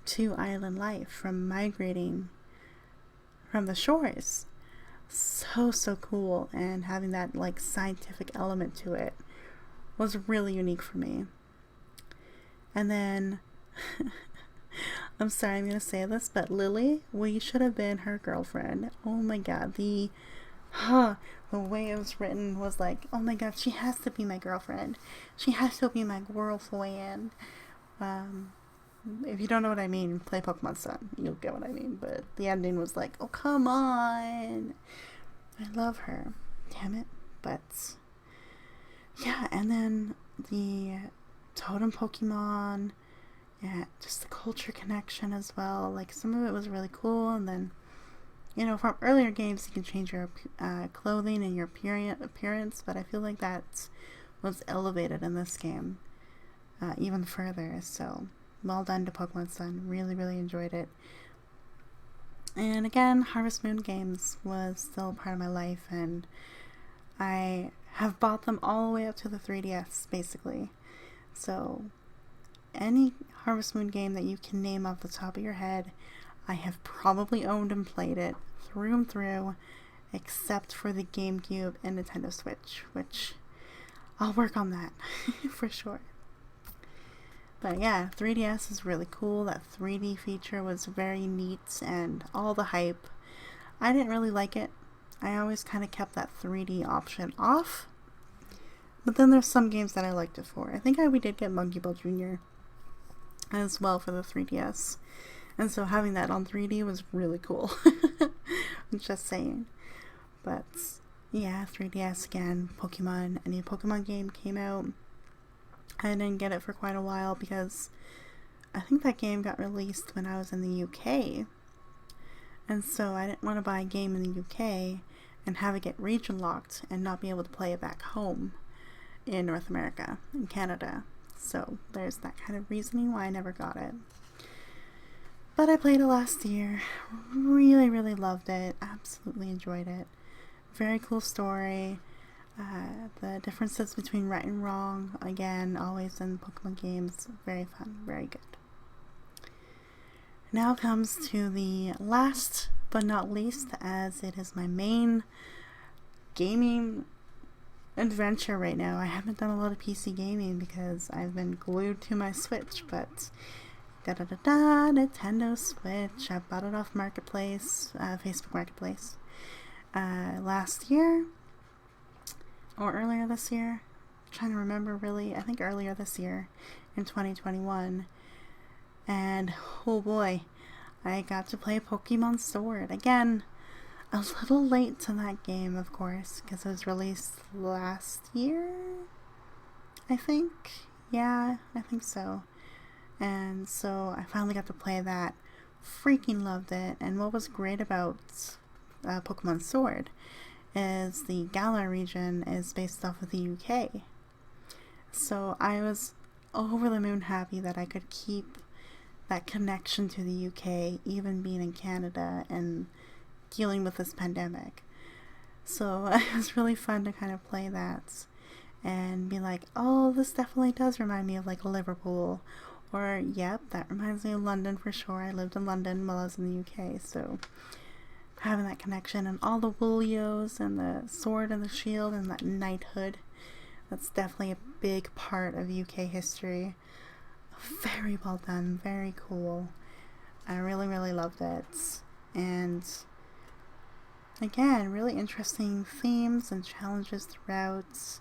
to island life from migrating from the shores. So, so cool, and having that, like, scientific element to it was really unique for me. And then I'm sorry I'm going to say this, but Lily, we should have been her girlfriend. Oh my god, the way it was written was like, oh my god, she has to be my girlfriend. She has to be my girlfriend. If you don't know what I mean, play Pokemon Sun. You'll get what I mean. But the ending was like, oh, come on. I love her. Damn it. But, yeah, and then the Totem Pokemon. Yeah, just the culture connection as well. Like, some of it was really cool. And then, you know, from earlier games, you can change your clothing and your appearance. But I feel like that was elevated in this game even further. So, well done to Pokemon Sun. Really, really enjoyed it. And again, Harvest Moon games was still a part of my life. And I have bought them all the way up to the 3DS, basically. So, any Harvest Moon game that you can name off the top of your head, I have probably owned and played it through and through, except for the GameCube and Nintendo Switch, which I'll work on that for sure. But yeah, 3DS is really cool. That 3D feature was very neat, and all the hype. I didn't really like it. I always kind of kept that 3D option off. But then there's some games that I liked it for. I think we did get Monkey Ball Jr. as well for the 3DS. And so having that on 3D was really cool. I'm just saying. But yeah, 3DS again, Pokemon. A new Pokemon game came out. I didn't get it for quite a while because I think that game got released when I was in the UK. And so I didn't want to buy a game in the UK and have it get region locked and not be able to play it back home in North America, in Canada. So there's that kind of reasoning why I never got it. But I played it last year. Really, really loved it. Absolutely enjoyed it. Very cool story. The differences between right and wrong, again, always in Pokemon games. Very fun. Very good. Now comes to the last but not least, as it is my main gaming adventure right now. I haven't done a lot of PC gaming because I've been glued to my Switch, but Nintendo Switch. I bought it off Marketplace, Facebook Marketplace, last year or earlier this year. I'm trying to remember really. I think earlier this year in 2021. And oh boy, I got to play Pokemon Sword again. a little late to that game, of course, because it was released last year, I think. Yeah, I think so. And so I finally got to play that. Freaking loved it. And what was great about Pokemon Sword is the Galar region is based off of the UK. So I was over the moon happy that I could keep that connection to the UK, even being in Canada and dealing with this pandemic. So it was really fun to kind of play that and be like, oh, this definitely does remind me of like Liverpool, or yep, that reminds me of London for sure. I lived in London while I was in the UK, so having that connection, and all the Woolios and the sword and the shield and that knighthood, that's definitely a big part of UK history. Very well done, very cool. I really, really loved it. And again, really interesting themes and challenges throughout.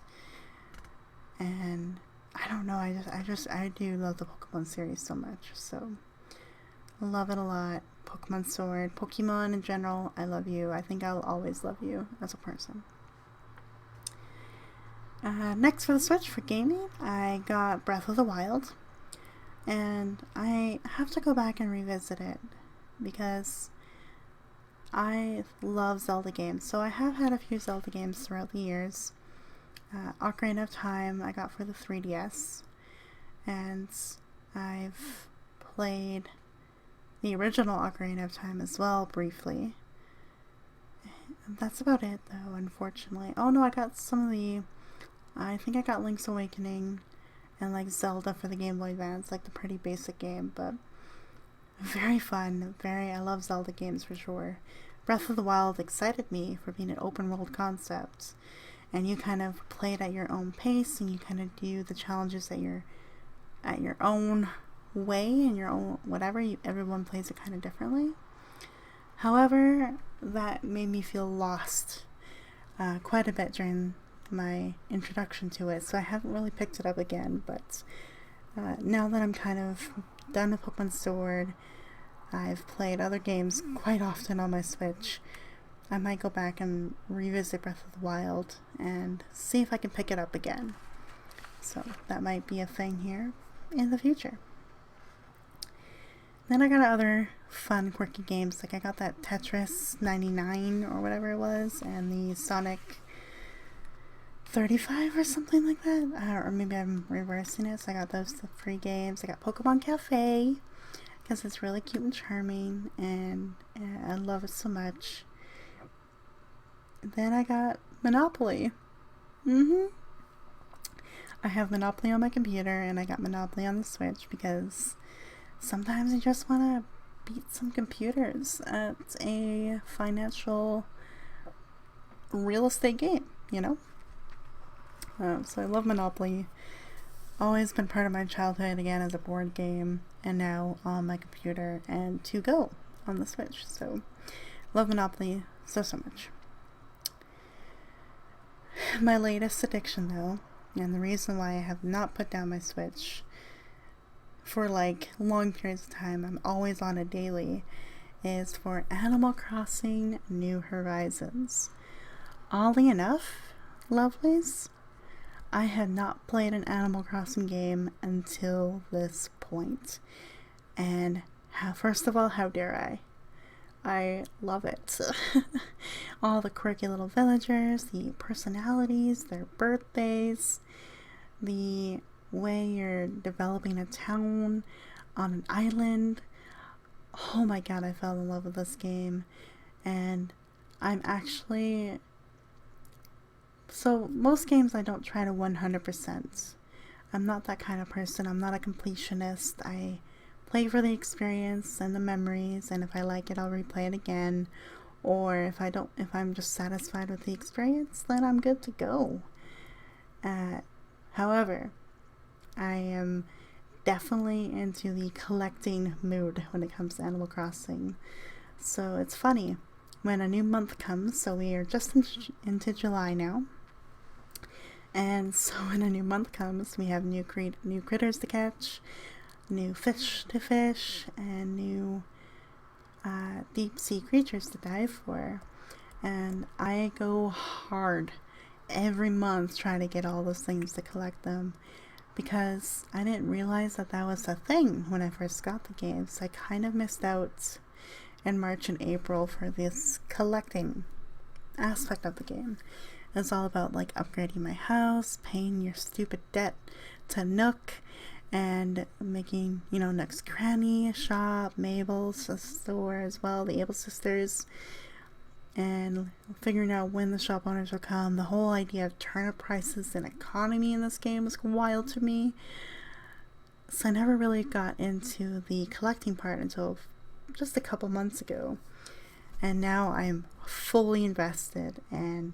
And I don't know, I do love the Pokemon series so much. So I love it a lot. Pokemon Sword, Pokemon in general, I love you. I think I'll always love you as a person. Next for the Switch for gaming, I got Breath of the Wild. And I have to go back and revisit it because I love Zelda games. So I have had a few Zelda games throughout the years. Ocarina of Time I got for the 3DS. And I've played the original Ocarina of Time as well, briefly. That's about it, though, unfortunately. Oh no, I got some of the... I think I got Link's Awakening and like Zelda for the Game Boy Advance, like the pretty basic game, but very fun. I love Zelda games for sure. Breath of the Wild excited me for being an open world concept, and you kind of play it at your own pace, and you kind of do the challenges at your own way, and your own whatever. Everyone plays it kind of differently. However, that made me feel lost quite a bit during my introduction to it, so I haven't really picked it up again, but now that I'm kind of done with Pokemon Sword, I've played other games quite often on my Switch. I might go back and revisit Breath of the Wild and see if I can pick it up again. So that might be a thing here in the future. Then I got other fun, quirky games, like I got that Tetris 99 or whatever it was, and the Sonic 35 or something like that, or maybe I'm reversing it. So I got those free games. I got Pokemon Cafe because it's really cute and charming, and I love it so much. Then I got Monopoly. I have Monopoly on my computer, and I got Monopoly on the Switch because sometimes you just want to beat some computers at a financial real estate game, you know? So I love Monopoly. Always been part of my childhood, again, as a board game, and now on my computer and to go on the Switch. So love Monopoly so much. My latest addiction, though, and the reason why I have not put down my Switch for like long periods of time, I'm always on it daily, is for Animal Crossing New Horizons. Oddly enough, lovelies, I had not played an Animal Crossing game until this point. And first of all, how dare I? I love it. All the quirky little villagers, the personalities, their birthdays, the way you're developing a town on an island. Oh my god, I fell in love with this game. And I'm actually... So, most games I don't try to 100%. I'm not that kind of person. I'm not a completionist. I play for the experience and the memories, and if I like it, I'll replay it again. Or if I'm just satisfied with the experience, then I'm good to go. However, I am definitely into the collecting mood when it comes to Animal Crossing. So it's funny, when a new month comes, so we are just into July now, and so when a new month comes, we have new critters to catch, new fish to fish, and new deep sea creatures to dive for. and I go hard every month trying to get all those things to collect them, because I didn't realize that that was a thing when I first got the games. I kind of missed out in March and April for this collecting aspect of the game. It's all about like upgrading my house, paying your stupid debt to Nook, and making, you know, Nook's Granny shop, Mabel's store as well, the Able Sisters, and figuring out when the shop owners will come. The whole idea of turnip prices and economy in this game was wild to me. So I never really got into the collecting part until just a couple months ago. And now I'm fully invested, and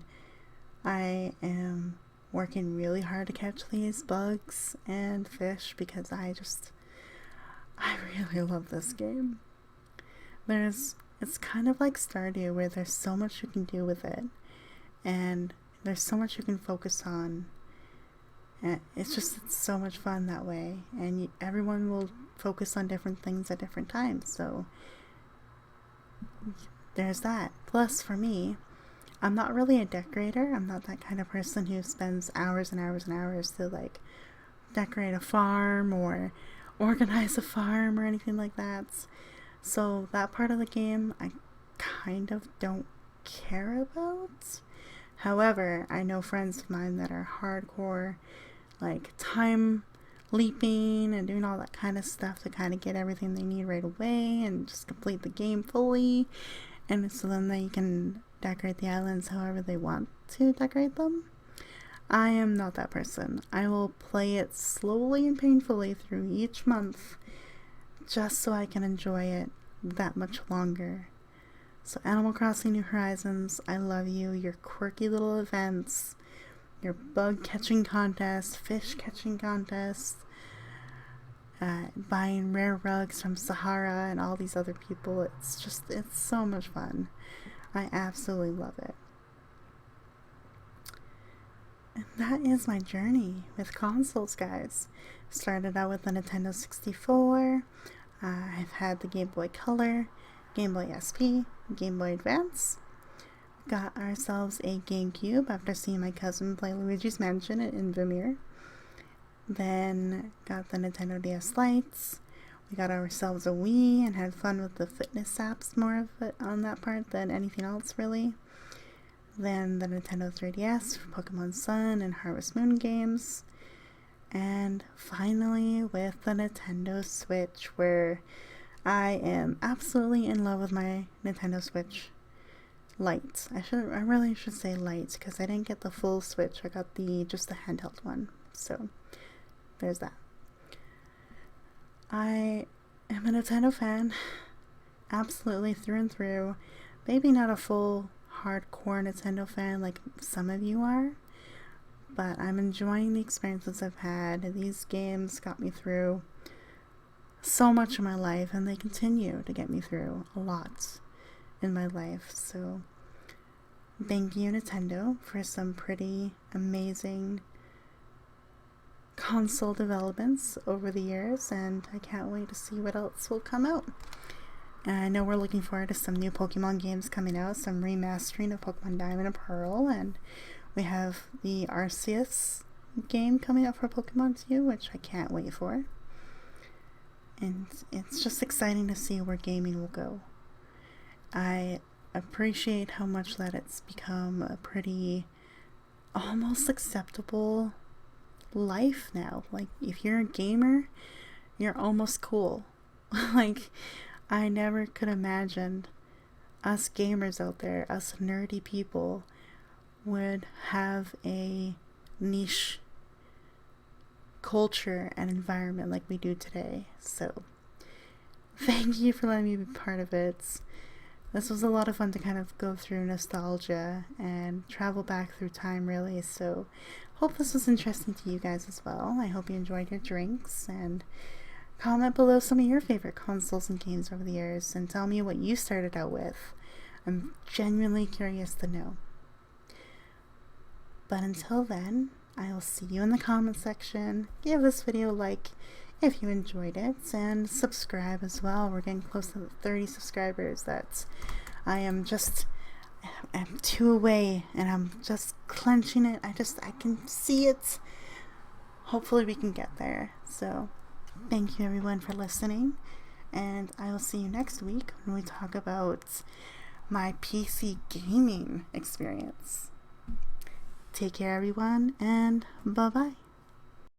I am working really hard to catch these bugs and fish, because I really love this game. It's kind of like Stardew, where there's so much you can do with it, and there's so much you can focus on, and it's so much fun that way, and everyone will focus on different things at different times, so there's that. Plus, for me, I'm not really a decorator. I'm not that kind of person who spends hours and hours and hours to like decorate a farm or organize a farm or anything like that. So that part of the game I kind of don't care about. However, I know friends of mine that are hardcore, like time leaping and doing all that kind of stuff to kind of get everything they need right away and just complete the game fully. And so then they can decorate the islands however they want to decorate them. I am not that person. I will play it slowly and painfully through each month, just so I can enjoy it that much longer. So Animal Crossing New Horizons, I love you. Your quirky little events, your bug catching contest, fish catching contest, buying rare rugs from Sahara and all these other people. It's so much fun. I absolutely love it. And that is my journey with consoles, guys. Started out with the Nintendo 64. I've had the Game Boy Color, Game Boy SP, Game Boy Advance. Got ourselves a GameCube after seeing my cousin play Luigi's Mansion in Vermeer. Then got the Nintendo DS Lites. We got ourselves a Wii and had fun with the fitness apps, more of it on that part than anything else really. Then the Nintendo 3DS for Pokemon Sun and Harvest Moon games. And finally with the Nintendo Switch, where I am absolutely in love with my Nintendo Switch Lite. I really should say Lite, because I didn't get the full Switch. I got just the handheld one. So there's that. I am a Nintendo fan, absolutely through and through. Maybe not a full hardcore Nintendo fan like some of you are, but I'm enjoying the experiences I've had. These games got me through so much of my life, and they continue to get me through a lot in my life. So thank you, Nintendo, for some pretty amazing console developments over the years, and I can't wait to see what else will come out. And I know we're looking forward to some new Pokemon games coming out, some remastering of Pokemon Diamond and Pearl, and we have the Arceus game coming out for Pokemon 2, which I can't wait for. And it's just exciting to see where gaming will go. I appreciate how much that it's become a pretty almost acceptable life now. Like, if you're a gamer, you're almost cool. Like, I never could imagine us gamers out there, us nerdy people, would have a niche culture and environment like we do today. So thank you for letting me be part of it. This was a lot of fun to kind of go through nostalgia and travel back through time, really. So hope this was interesting to you guys as well. I hope you enjoyed your drinks, and comment below some of your favorite consoles and games over the years, and tell me what you started out with. I'm genuinely curious to know. But until then, I will see you in the comment section. Give this video a like if you enjoyed it, and subscribe as well. We're getting close to 30 subscribers. I am just I'm 2 away and I'm just clenching it. I can see it. Hopefully we can get there. So thank you everyone for listening, and I will see you next week when we talk about my PC gaming experience. Take care everyone, and bye bye.